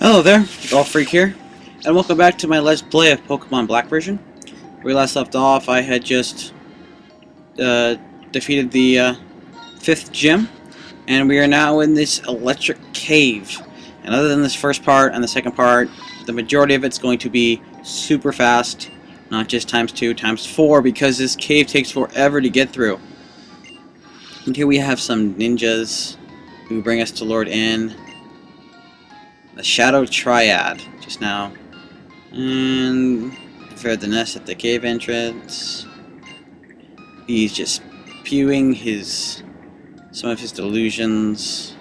Hello there, Golf Freak here, and welcome back to my Let's Play of Pokemon Black version. Where we last left off, I had just defeated the 5th gym, and we are now in this electric cave. And other than this first part and the second part, the majority of it's going to be super fast, not just ×2, ×4, because this cave takes forever to get through. And here we have some ninjas who bring us to Lord Inn. The Shadow Triad, just now. And prepared the nest at the cave entrance. He's just spewing some of his delusions.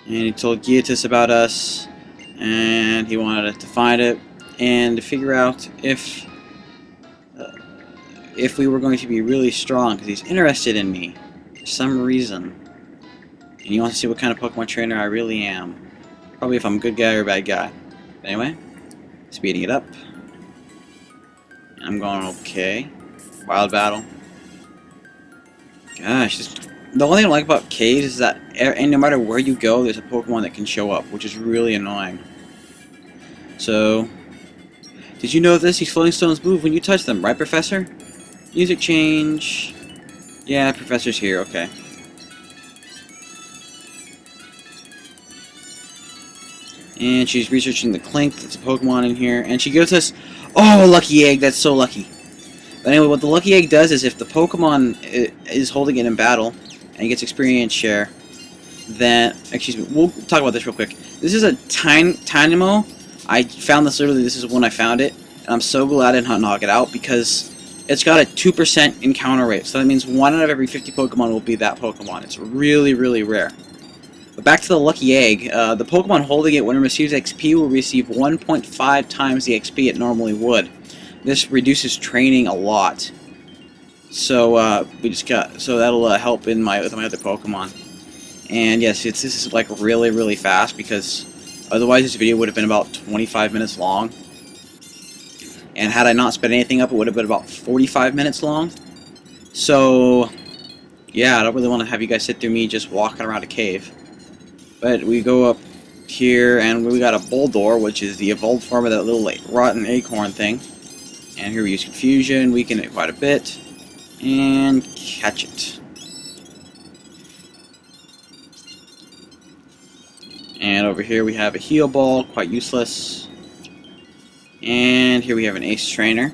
And he told Gyatis about us, and he wanted to find it and to figure out if we were going to be really strong, because he's interested in me for some reason. And he wants to see what kind of Pokemon trainer I really am. Probably if I'm a good guy or a bad guy. But anyway, speeding it up. I'm going okay. Wild battle. Gosh, the only thing I like about caves is that no matter where you go, there's a Pokemon that can show up, which is really annoying. So, did you know this? These floating stones move when you touch them, right, Professor? Music change. Yeah, Professor's here, okay. And she's researching the Clink, that's a Pokemon in here, and she gives us, oh, Lucky Egg, that's so lucky. But anyway, what the Lucky Egg does is if the Pokemon is holding it in battle, and he gets experience share, then, excuse me, we'll talk about this real quick. This is a Tynamo. I found this literally, this is when I found it, and I'm so glad I didn't knock it out, because it's got a 2% encounter rate, so that means 1 out of every 50 Pokemon will be that Pokemon. It's really, really rare. But back to the Lucky Egg, the Pokemon holding it when it receives XP will receive 1.5 times the XP it normally would. This reduces training a lot. So that'll help with my other Pokemon. And yes, this is like really, really fast, because otherwise this video would have been about 25 minutes long. And had I not sped anything up, it would have been about 45 minutes long. So yeah, I don't really want to have you guys sit through me just walking around a cave. But we go up here, and we got a Bulldor, which is the evolved form of that little like rotten acorn thing. And here we use Confusion, weaken it quite a bit, and catch it. And over here we have a Heal Ball, quite useless. And here we have an Ace Trainer,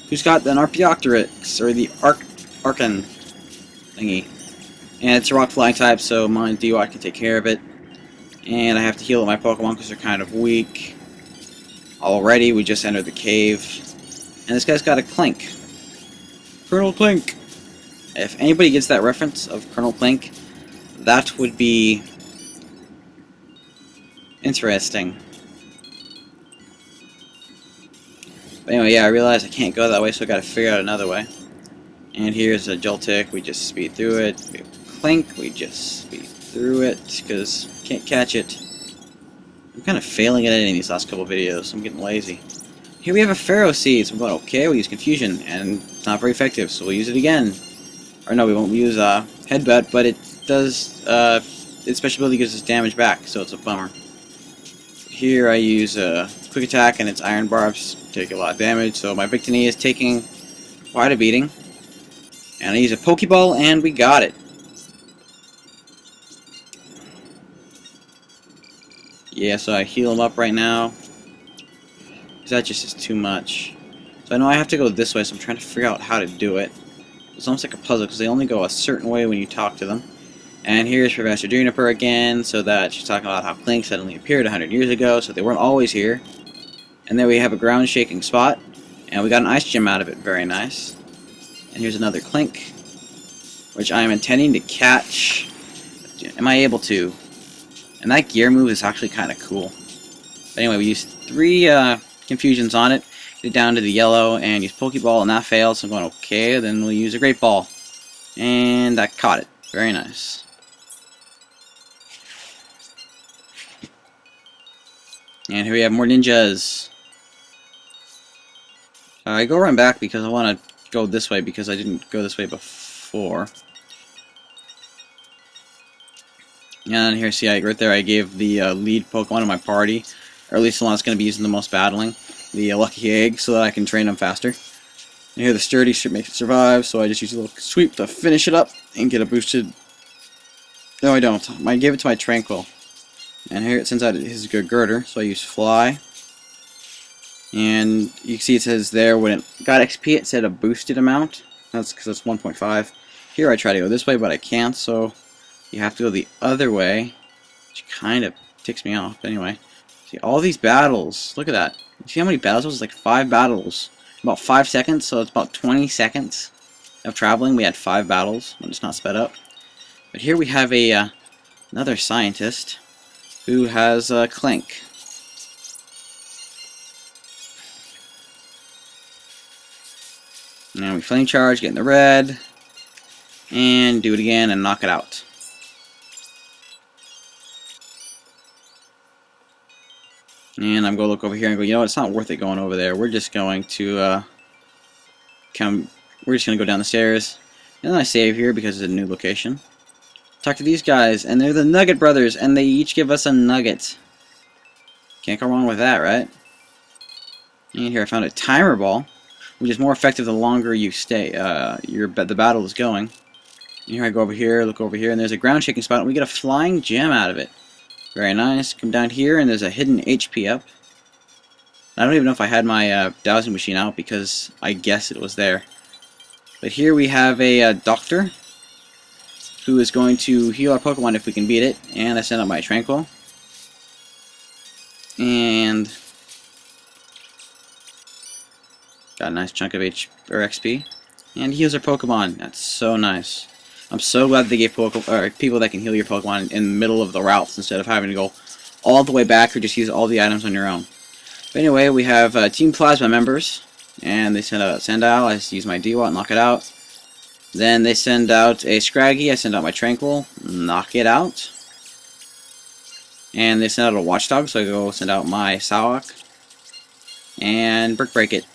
who's got an Archaeopteryx, or the Archon thingy. And it's a rock flying type, so mine DY can take care of it. And I have to heal my Pokemon because they're kind of weak. Already, we just entered the cave. And this guy's got a Clink. Colonel Clink! If anybody gets that reference of Colonel Clink, that would be interesting. But anyway, yeah, I realized I can't go that way, so I gotta figure out another way. And here's a Joltik, we just speed through it. Clink, we just speed through it, because can't catch it. I'm kind of failing at editing these last couple videos, I'm getting lazy. Here we have a Pharaoh Seed, so I'm going, okay, we'll use Confusion, and it's not very effective, so we'll use it again. Or no, we won't use Headbutt, but it does, its special ability gives us damage back, so it's a bummer. Here I use Quick Attack, and its Iron Barbs take a lot of damage, so my Victini is taking quite a beating. And I use a Pokeball, and we got it. Yeah, so I heal him up right now, because that just is too much. So I know I have to go this way, so I'm trying to figure out how to do it. It's almost like a puzzle, because they only go a certain way when you talk to them. And here's Professor Juniper again, so that she's talking about how Clink suddenly appeared 100 years ago, so they weren't always here. And then we have a ground-shaking spot, and we got an Ice Gem out of it, very nice. And here's another Clink, which I am intending to catch. Am I able to? And that gear move is actually kind of cool. But anyway, we used 3 Confusions on it, get it down to the yellow, and use Pokeball, and that failed, so I'm going, okay, then we'll use a Great Ball. And that caught it. Very nice. And here we have more ninjas. I go run back because I want to go this way, because I didn't go this way before. And here, see, right there I gave the lead Pokemon in my party, or at least the one that's going to be using the most battling, the Lucky Egg, so that I can train them faster. And here the Sturdy should make it survive, so I just use a little sweep to finish it up and get a boosted... No, I don't. I gave it to my Tranquil. And here it sends out his good girder, so I use Fly. And you can see it says there when it got XP it said a boosted amount. That's because it's 1.5. Here I try to go this way, but I can't, so you have to go the other way, which kind of ticks me off. But anyway, see all these battles. Look at that. You see how many battles? It was like 5 battles. About 5 seconds, so it's about 20 seconds of traveling. We had 5 battles when it's not sped up. But here we have a another scientist who has Clink. Now we flame charge, get in the red, and do it again and knock it out. And I'm going to look over here and go, you know what, it's not worth it going over there. We're just going to we're just going to go down the stairs. And then I save here because it's a new location. Talk to these guys, and they're the Nugget Brothers, and they each give us a nugget. Can't go wrong with that, right? And here I found a timer ball, which is more effective the longer you stay, the battle is going. And here I go over here, look over here, and there's a ground shaking spot, and we get a flying gem out of it. Very nice. Come down here, and there's a hidden HP up. I don't even know if I had my dowsing machine out, because I guess it was there. But here we have a doctor, who is going to heal our Pokemon if we can beat it. And I send out my Tranquil. And got a nice chunk of XP. And heals our Pokemon. That's so nice. I'm so glad they gave people that can heal your Pokemon in the middle of the routes instead of having to go all the way back or just use all the items on your own. But anyway, we have Team Plasma members. And they send out Sandile. I just use my D-Watt, knock it out. Then they send out a Scraggy. I send out my Tranquil, knock it out. And they send out a Watchdog, so I go send out my Sawak. And Brick Break it.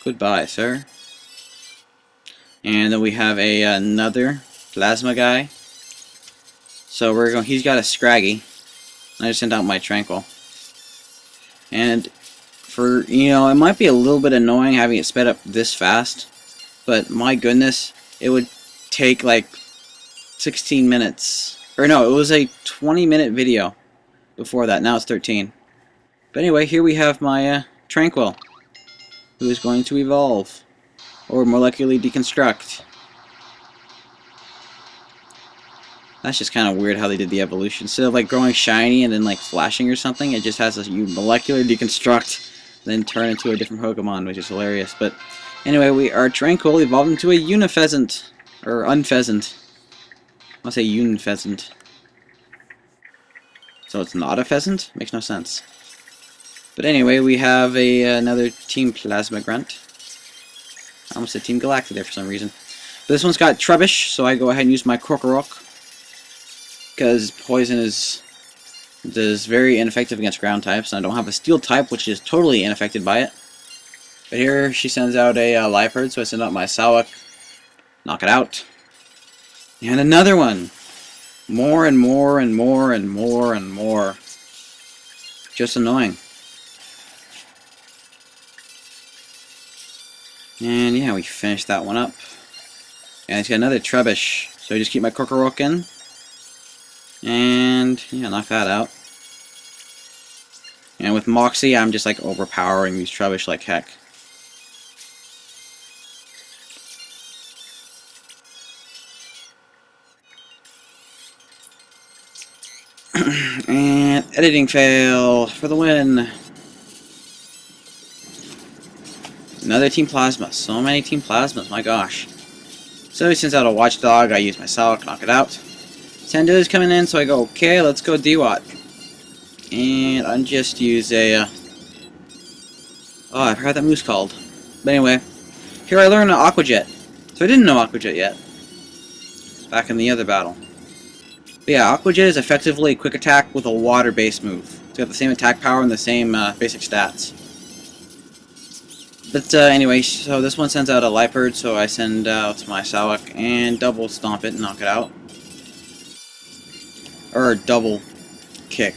Goodbye, sir. And then we have another Plasma guy. So we're going. He's got a Scraggy. I just sent out my Tranquil. And for, you know, it might be a little bit annoying having it sped up this fast. But my goodness, it would take like 16 minutes. Or no, it was a 20-minute video before that. Now it's 13. But anyway, here we have my Tranquil, who is going to evolve. Or molecularly deconstruct. That's just kind of weird how they did the evolution. Instead of like growing shiny and then like flashing or something, it just has a molecular deconstruct, then turn into a different Pokemon, which is hilarious. But anyway, our Tranquil evolved into a Unipheasant. Or Unpheasant. I'll say Unipheasant. So it's not a pheasant? Makes no sense. But anyway, we have another Team Plasma Grunt. I almost said Team Galactic there for some reason. But this one's got Trubbish, so I go ahead and use my Krokorok. Because Poison is very ineffective against ground types, and I don't have a Steel type, which is totally unaffected by it. But here she sends out a Liepard, so I send out my Sawak, knock it out. And another one! More and more and more and more and more. Just annoying. And yeah, we finished that one up. And it's got another Trubbish, so I just keep my Krokorok in. And yeah, knock that out. And with Moxie, I'm just like overpowering these Trubbish like heck. And editing fail for the win. Another Team Plasma. So many Team Plasmas, my gosh. So he sends out a Watchdog. I use my Sawak, knock it out. Tendo's coming in, so I go, okay, let's go D-Watt. And I just use a... oh, I forgot that move's called. But anyway, here I learned Aqua Jet. So I didn't know Aqua Jet yet. Back in the other battle. But yeah, Aqua Jet is effectively a quick attack with a water-based move. It's got the same attack power and the same basic stats. But anyway, so this one sends out a Liepard, so I send out my Sawak and double stomp it and knock it out. or double kick.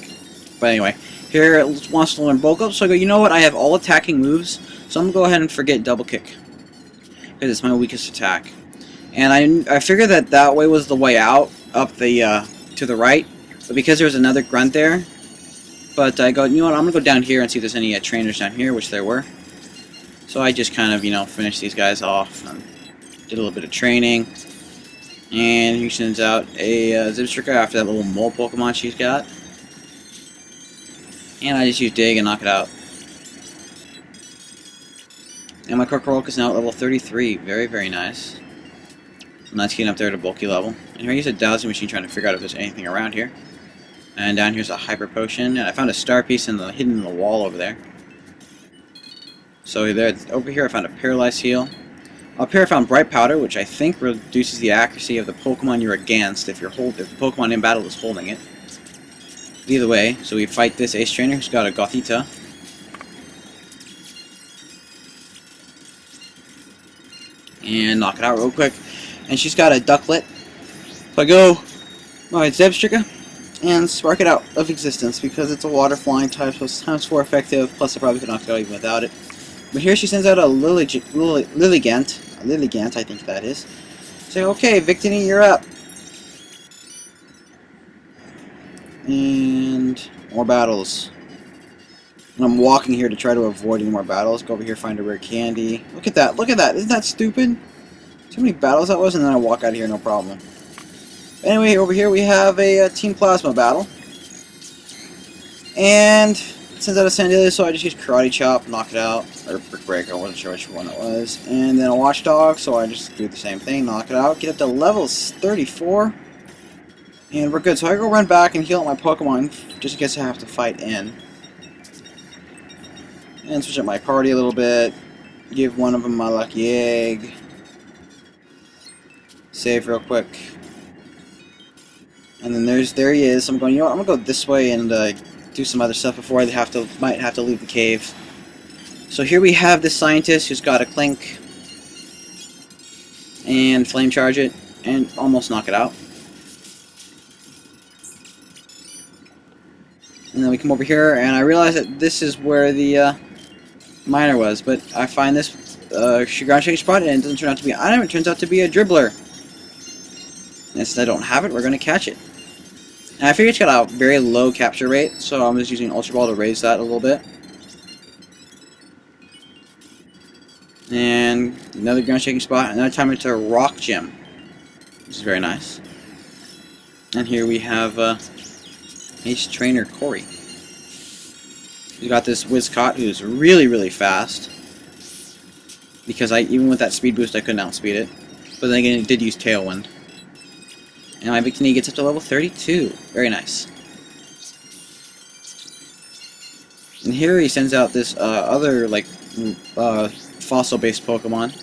But anyway, here it wants to learn bulk up, so I go, you know what, I have all attacking moves, so I'm going to go ahead and forget double kick, because it's my weakest attack. And I figured that way was the way out, up the, to the right, but because there was another grunt there, but I go, you know what, I'm going to go down here and see if there's any trainers down here, which there were. So I just kind of, you know, finished these guys off, and did a little bit of training. And he sends out a Zipstricker after that little mole Pokemon she's got. And I just use Dig and knock it out. And my Krokorok is now at level 33. Very, very nice. Nice getting up there at a bulky level. And here I use a dowsing machine trying to figure out if there's anything around here. And down here's a Hyper Potion. And I found a star piece hidden in the wall over there. So over here I found a Paralyzed Heal. Up here I found Bright Powder, which I think reduces the accuracy of the Pokemon you're against if the Pokemon in battle is holding it. Either way, so we fight this Ace Trainer who's got a Gothita. And knock it out real quick. And she's got a Ducklet. So I go my Zebstrika and spark it out of existence because it's a water flying type, so it's times 4 effective, plus I probably could knock it out even without it. But here she sends out a Lilligant, I think that is. Say, okay, Victini, you're up. And more battles. And I'm walking here to try to avoid any more battles. Go over here, find a rare candy. Look at that, isn't that stupid? See how many battles that was, and then I walk out of here, no problem. Anyway, over here we have a Team Plasma battle. And sends out a Sandila, so I just use Karate Chop, knock it out, or Brick Breaker, I wasn't sure which one it was. And then a Watchdog, so I just do the same thing, knock it out, get up to level 34. And we're good, so I go run back and heal up my Pokemon, just in case I have to fight in. And switch up my party a little bit, give one of them my Lucky Egg. Save real quick. And then there he is, so I'm going, you know what, I'm going to go this way and do some other stuff before I might have to leave the cave. So here we have this scientist who's got a Clink and Flame Charge it and almost knock it out. And then we come over here and I realize that this is where the miner was, but I find this ground shaking spot and it doesn't turn out to be an item, it turns out to be a Dribbler. And since I don't have it, we're going to catch it. And I figure it's got a very low capture rate, so I'm just using Ultra Ball to raise that a little bit. And another ground shaking spot, another time it's a Rock Gym, which is very nice. And here we have Ace Trainer Corey. We got this Whizcott who's really, really fast. Because even with that speed boost, I couldn't outspeed it. But then again, it did use Tailwind. And my Victini gets up to level 32. Very nice. And here he sends out this other, like, fossil-based Pokemon.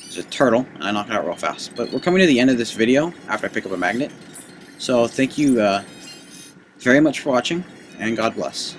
It's a turtle, and I knock it out real fast. But we're coming to the end of this video after I pick up a magnet. So thank you very much for watching, and God bless.